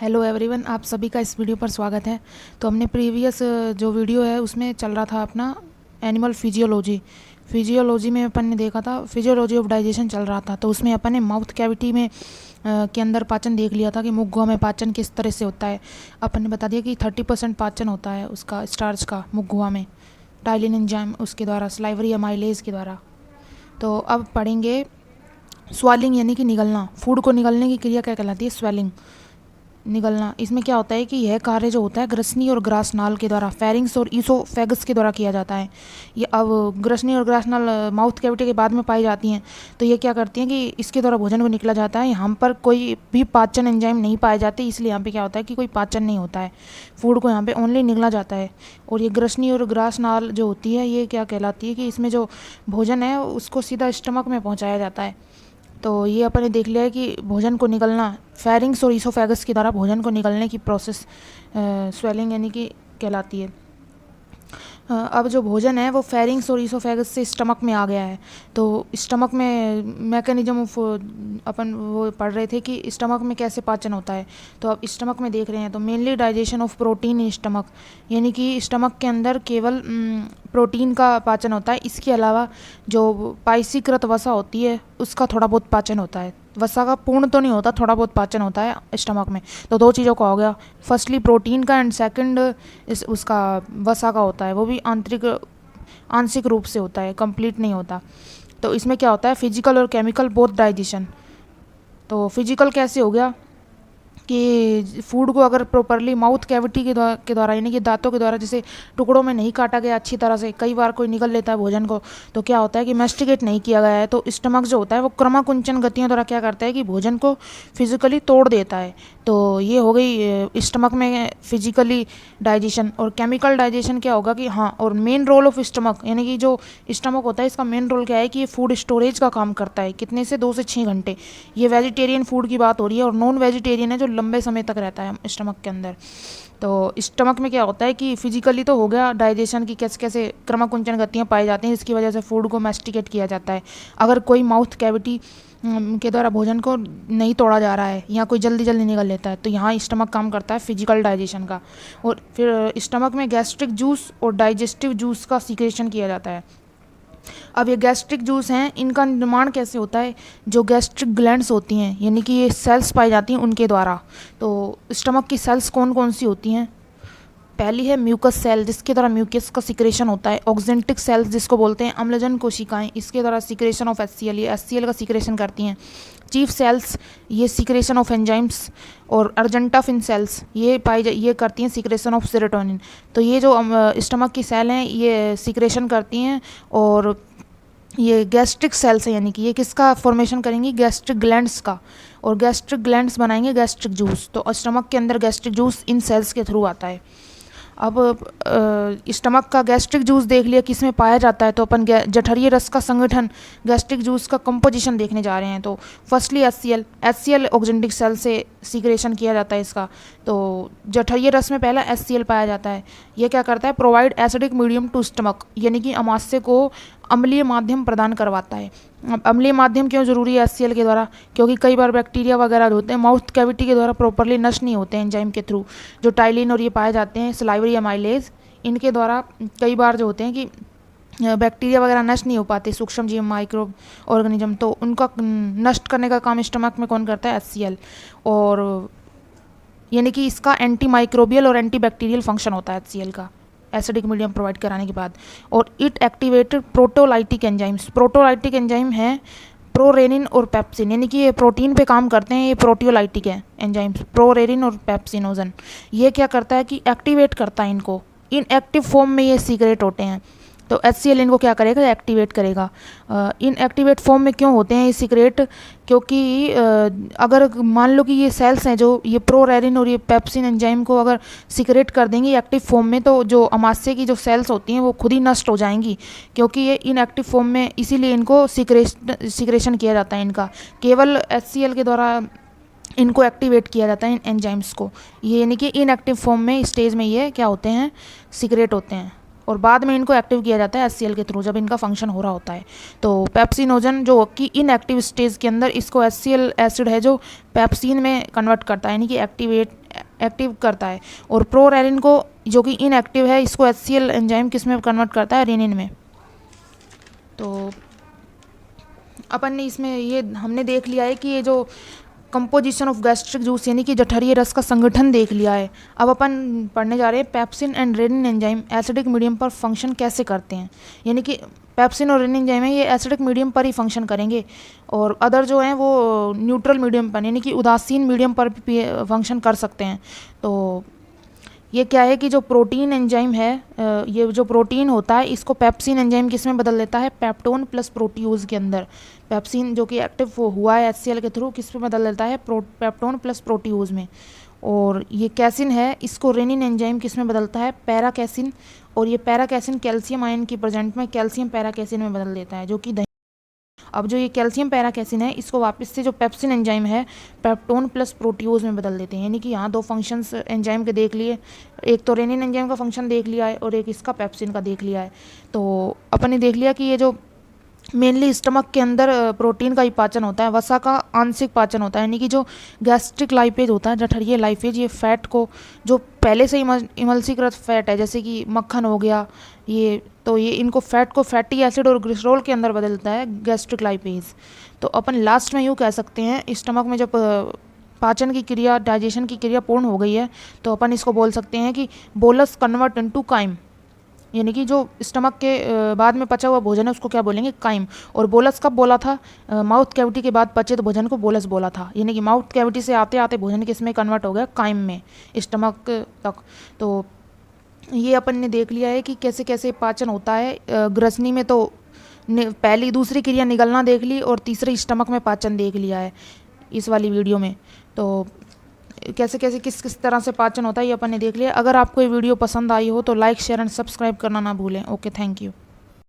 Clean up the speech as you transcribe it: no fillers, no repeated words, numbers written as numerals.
Hello everyone, आप सभी का इस वीडियो पर स्वागत है। तो हमने प्रीवियस जो वीडियो है उसमें चल रहा था अपना एनिमल फिजियोलॉजी में अपन ने देखा था, फिजियोलॉजी ऑफ डाइजेशन चल रहा था। तो उसमें अपन ने माउथ कैविटी में के अंदर पाचन देख लिया था कि मुख गुहा में पाचन किस तरह से होता है। अपन ने बता दिया कि 30% पाचन होता है उसका स्टार्च का मुख गुहा में, टाइलिन एंजाइम उसके द्वारा, सलाइवरी अमाइलेज के द्वारा। तो अब पढ़ेंगे स्वेलिंग यानी कि निगलना। फूड को निगलने की क्रिया क्या कहलाती है? स्वेलिंग, निगलना। इसमें क्या होता है कि यह कार्य जो होता है ग्रसनी और ग्रास नाल के द्वारा, फेरिंग्स और ईसोफेगस के द्वारा किया जाता है। ये अब ग्रसनी और ग्रास नाल माउथ कैविटी के बाद में पाई जाती हैं। तो ये क्या करती हैं कि इसके द्वारा भोजन को निकला जाता है। यहाँ पर कोई भी पाचन एंजाइम नहीं पाए जाते, इसलिए यहाँ पे क्या होता है कि कोई पाचन नहीं होता है, फूड को यहाँ पे ओनली निगला जाता है। और ये ग्रसनी और ग्रास नाल जो होती है ये क्या कहलाती है कि इसमें जो भोजन है उसको सीधा स्टमक में पहुँचाया जाता है। तो ये अपन ने देख लिया है कि भोजन को निकलना, फेरिंग्स और ईसोफेगस के द्वारा भोजन को निकलने की प्रोसेस स्वेलिंग यानी कि कहलाती है। अब जो भोजन है वो फेरिंग्स और ईसोफेगस से स्टमक में आ गया है। तो स्टमक में मैकेनिज्म ऑफ अपन वो पढ़ रहे थे कि स्टमक में कैसे पाचन होता है। तो अब स्टमक में देख रहे हैं तो mainly digestion of protein in stomach, यानी कि स्टमक के अंदर केवल प्रोटीन का पाचन होता है। इसके अलावा जो पाइसीकृत वसा होती है उसका थोड़ा बहुत पाचन होता है। वसा का पूर्ण तो नहीं होता, थोड़ा बहुत पाचन होता है स्टमक में। तो दो चीज़ों का हो गया, फर्स्टली प्रोटीन का एंड सेकंड उसका वसा का होता है, वो भी आंशिक रूप से होता है, कंप्लीट नहीं होता। तो इसमें क्या होता है, फिजिकल और केमिकल बोथ डाइजेशन। तो फिजिकल कैसे हो गया कि फूड को अगर प्रॉपरली माउथ कैविटी के द्वारा यानी कि दांतों के द्वारा जैसे टुकड़ों में नहीं काटा गया अच्छी तरह से, कई बार कोई निगल लेता है भोजन को, तो क्या होता है कि मैस्टिकेट नहीं किया गया है, तो स्टमक जो होता है वो क्रमाकुंचन गतियों द्वारा क्या करता है कि भोजन को फिजिकली तोड़ देता है। तो ये हो गई स्टमक में फिजिकली डाइजेशन। और केमिकल डाइजेशन क्या होगा कि हाँ, और मेन रोल ऑफ स्टमक यानी कि जो स्टमक होता है इसका मेन रोल क्या है कि ये फूड स्टोरेज का काम करता है। कितने से 2 से 6 घंटे। ये वेजिटेरियन फूड की बात हो रही है, और नॉन वेजिटेरियन है जो लंबे समय तक रहता है स्टमक के अंदर। तो स्टमक में क्या होता है कि फिजिकली तो हो गया डाइजेशन की कैसे कैसे क्रमाकुंचन गतियाँ पाई जाती हैं, इसकी वजह से फूड को मैस्टिकेट किया जाता है। अगर कोई माउथ कैविटी के द्वारा भोजन को नहीं तोड़ा जा रहा है या कोई जल्दी जल्दी निकल लेता है, तो यहाँ स्टमक काम करता है फिजिकल डाइजेशन का। और फिर स्टमक में गैस्ट्रिक जूस और डाइजेस्टिव जूस का सीक्रेशन किया जाता है। अब ये गैस्ट्रिक जूस हैं, इनका निर्माण कैसे होता है? जो गैस्ट्रिक ग्लैंड्स होती हैं यानी कि ये सेल्स पाई जाती हैं उनके द्वारा। तो स्टमक की सेल्स कौन कौन सी होती हैं? पहली है म्यूकस सेल, जिसके द्वारा म्यूकस का सिक्रेशन होता है। ऑक्जेंटिक सेल्स जिसको बोलते हैं अम्लजन कोशिकाएं, इसके द्वारा सिक्रेशन ऑफ HCl, ये HCl का सिक्रेशन करती हैं। चीफ सेल्स, ये सिक्रेशन ऑफ एंजाइम्स। और अर्जेंटाफिन सेल्स ये ये करती हैं सिक्रेशन ऑफ सेरोटोनिन। तो ये जो स्टमक की सेल हैं ये सिक्रेशन करती हैं। और ये गैस्ट्रिक सेल्स है यानी कि ये किसका फॉर्मेशन करेंगी? गैस्ट्रिक ग्लैंड्स का। और गैस्ट्रिक ग्लैंड्स बनाएंगे गैस्ट्रिक जूस। तो स्टमक के अंदर गैस्ट्रिक जूस इन सेल्स के थ्रू आता है। अब स्टमक का गैस्ट्रिक जूस देख लिया किस में पाया जाता है, तो अपन जठरीय रस का संगठन, गैस्ट्रिक जूस का कंपोजिशन देखने जा रहे हैं। तो फर्स्टली HCl ऑक्जेंटिक सेल से सिक्रेशन किया जाता है इसका। तो जठरीय रस में पहला HCl पाया जाता है। ये क्या करता है? Provide acidic medium to stomach, यानी कि अमाशय को अम्लीय माध्यम प्रदान करवाता है। अब अम्लीय माध्यम क्यों जरूरी है HCl के द्वारा? क्योंकि कई बार बैक्टीरिया वगैरह होते हैं माउथ कैविटी के द्वारा प्रॉपरली नष्ट नहीं होते हैं एंजाइम के थ्रू। जो टाइलिन और ये पाए जाते हैं सलाइवरी अमाइलेज, इनके द्वारा कई बार जो होते हैं कि बैक्टीरिया वगैरह नष्ट नहीं हो पाते, सूक्ष्म जीव माइक्रो ऑर्गेनिज्म, तो उनका नष्ट करने का काम स्टमक में कौन करता है? HCl। और यानी कि इसका एंटी माइक्रोबियल और एंटी बैक्टीरियल फंक्शन होता है HCl का, एसिडिक मीडियम प्रोवाइड कराने के बाद। और it activated proteolytic enzymes, proteolytic enzyme है प्रोरेनिन और पेप्सिन, यानी कि ये प्रोटीन पे काम करते हैं, ये प्रोटियोलाइटिक है एंजाइम्स, प्रोरेनिन और पेप्सिनोजन। ये क्या करता है कि एक्टिवेट करता है इनको, इन एक्टिव फॉर्म में ये सीक्रेट होते हैं। तो HCl इनको क्या करेगा? एक्टिवेट करेगा। इन एक्टिवेट फॉर्म में क्यों होते हैं ये सीक्रेट? क्योंकि अगर मान लो कि ये सेल्स हैं जो ये प्रोरेनिन और ये पेप्सिन एंजाइम को अगर सीक्रेट कर देंगी एक्टिव फॉर्म में, तो जो अमाशय की जो सेल्स होती हैं वो खुद ही नष्ट हो जाएंगी, क्योंकि ये इन एक्टिव फॉर्म में, इसीलिए इनको सिक्रेशन किया जाता है इनका। केवल HCl के द्वारा इनको एक्टिवेट किया जाता है इन एंजाइम्स को। ये यानी कि इनएक्टिव फॉर्म में स्टेज में ये क्या होते हैं? सीक्रेट होते हैं। और बाद में इनको एक्टिव किया जाता है HCl के थ्रू जब इनका फंक्शन हो रहा होता है। तो पेप्सिनोजन जो कि इनएक्टिव स्टेज के अंदर इसको HCl एसिड है जो पेप्सिन में कन्वर्ट करता है, यानी कि एक्टिव करता है। और प्रोरेनिन को जो कि इनएक्टिव है इसको HCl एंजाइम किस में कन्वर्ट करता है, रेनिन में। तो अपन ने इसमें ये हमने देख लिया है कि ये जो कंपोजिशन ऑफ गैस्ट्रिक जूस यानी कि जठरीय रस का संगठन देख लिया है। अब अपन पढ़ने जा रहे हैं pepsin and rennin enzyme acidic medium पर फंक्शन कैसे करते हैं, यानी कि पेप्सिन और रेनिन एंजाइम है ये एसिडिक मीडियम पर ही फंक्शन करेंगे और अदर जो हैं वो न्यूट्रल मीडियम पर यानी कि उदासीन मीडियम पर भी फंक्शन कर सकते हैं। तो ये क्या है कि जो प्रोटीन एंजाइम है, ये जो प्रोटीन होता है इसको पेप्सिन एंजाइम किस में बदल देता है, पेप्टोन प्लस प्रोटीओज के अंदर। पेप्सिन जो कि एक्टिव हुआ है HCl के थ्रू किस में बदल देता है, पेप्टोन प्लस प्रोटीओज में। और ये कैसिन है इसको रेनिन एंजाइम किस में बदलता है, पैरा कैसिन। और ये पैरा कैसिन कैल्शियम आयन की प्रेजेंट में कैल्शियम पैरा कैसिन में बदल देता है जो कि अब जो ये कैल्शियम पैराकैसिन है इसको वापस से जो पेप्सिन एंजाइम है पेप्टोन प्लस प्रोटीओज में बदल देते हैं। यानी कि यहाँ दो फंक्शंस एंजाइम के देख लिए, एक तो रेनिन एंजाइम का फंक्शन देख लिया है और एक इसका पेप्सिन का देख लिया है। तो अपन ने देख लिया कि ये जो मेनली स्टमक के अंदर प्रोटीन का ही पाचन होता है, वसा का आंशिक पाचन होता है, यानी कि जो गैस्ट्रिक लाइपेज होता है जठरीय लाइपेज ये फैट को जो पहले से इमल्सीकृत फैट है जैसे कि मक्खन हो गया ये, तो ये इनको फैट को फैटी एसिड और ग्लिसरॉल के अंदर बदलता है गैस्ट्रिक लाइपेज। तो अपन लास्ट में यूँ कह सकते हैं स्टमक में जब पाचन की क्रिया डाइजेशन की क्रिया पूर्ण हो गई है तो अपन इसको बोल सकते हैं कि बोलस कन्वर्ट इनटू काइम, यानी कि जो स्टमक के बाद में पचा हुआ भोजन है उसको क्या बोलेंगे, काइम। और बोलस कब बोला था, माउथ कैविटी के बाद पचे तो भोजन को बोलस बोला था, यानी कि माउथ कैविटी से आते आते भोजन किस में कन्वर्ट हो गया, काइम में, स्टमक तक। तो ये अपन ने देख लिया है कि कैसे कैसे पाचन होता है। ग्रसनी में तो पहली दूसरी क्रिया निगलना देख ली और तीसरी स्टमक में पाचन देख लिया है इस वाली वीडियो में। तो कैसे कैसे किस किस तरह से पाचन होता है ये अपन ने देख लिया। अगर आपको ये वीडियो पसंद आई हो तो लाइक शेयर एंड सब्सक्राइब करना ना भूलें। Okay, thank you.